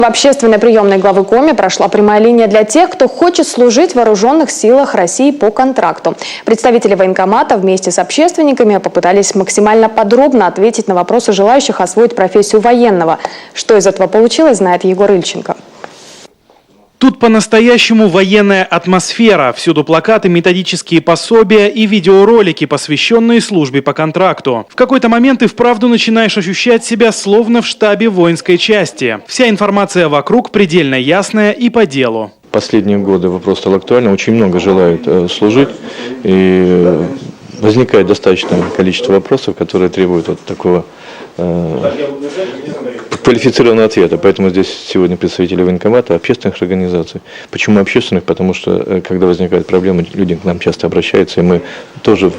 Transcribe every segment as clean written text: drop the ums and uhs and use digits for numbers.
В общественной приемной главы Коми прошла прямая линия для тех, кто хочет служить в вооруженных силах России по контракту. Представители военкомата вместе с общественниками попытались максимально подробно ответить на вопросы желающих освоить профессию военного. Что из этого получилось, знает Егор Ильченко. Тут по-настоящему военная атмосфера. Всюду плакаты, методические пособия и видеоролики, посвященные службе по контракту. В какой-то момент ты вправду начинаешь ощущать себя словно в штабе воинской части. Вся информация вокруг предельно ясная и по делу. Последние годы вопрос стал актуальным. Очень много желают служить. И возникает достаточное количество вопросов, которые требуют вот такого квалифицированного ответа. Поэтому здесь сегодня представители военкомата, общественных организаций. Почему общественных? Потому что, когда возникают проблемы, люди к нам часто обращаются, и мы тоже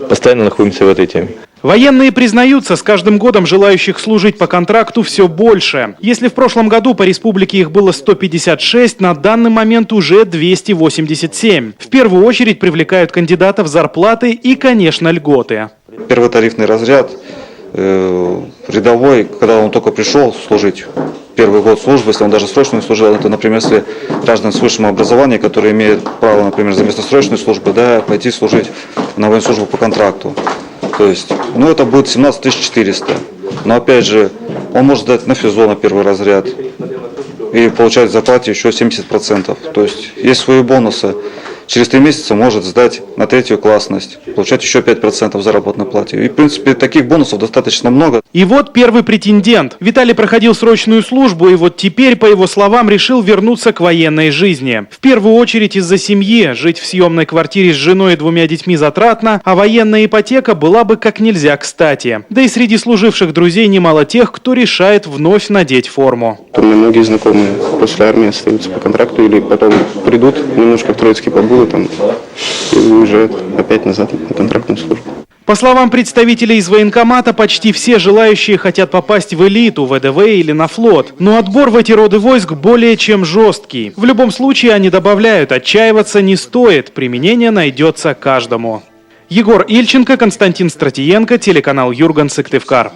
постоянно находимся в этой теме. Военные признаются, с каждым годом желающих служить по контракту все больше. Если в прошлом году по республике их было 156, на данный момент уже 287. В первую очередь привлекают кандидатов зарплаты и, конечно, льготы. Первый тарифный разряд, рядовой, когда он только пришел служить, первый год службы, если он даже срочную служил, это, например, если граждан с высшим образованием, которые имеют право, например, за место срочной службы, да, пойти служить на военслужбу по контракту. То есть, это будет 17 400. Но опять же, он может сдать на ФИЗО на первый разряд и получать в зарплате еще 70%. То есть, есть свои бонусы. Через 3 месяца может сдать на 3-ю классность, получать еще 5% в заработной плате. И, в принципе, таких бонусов достаточно много. И вот первый претендент. Виталий проходил срочную службу и вот теперь, по его словам, решил вернуться к военной жизни. В первую очередь из-за семьи. Жить в съемной квартире с женой и 2 детьми затратно, а военная ипотека была бы как нельзя кстати. Да и среди служивших друзей немало тех, кто решает вновь надеть форму. У меня многие знакомые после армии остаются по контракту или потом придут, немножко в Троицкий побудут там, и уезжают опять назад на контрактную службу. По словам представителей из военкомата, почти все желающие хотят попасть в элиту, ВДВ или на флот. Но отбор в эти роды войск более чем жесткий. В любом случае, они добавляют, отчаиваться не стоит, применение найдется каждому. Егор Ильченко, Константин Стратиенко, телеканал Юрган, Сыктывкар.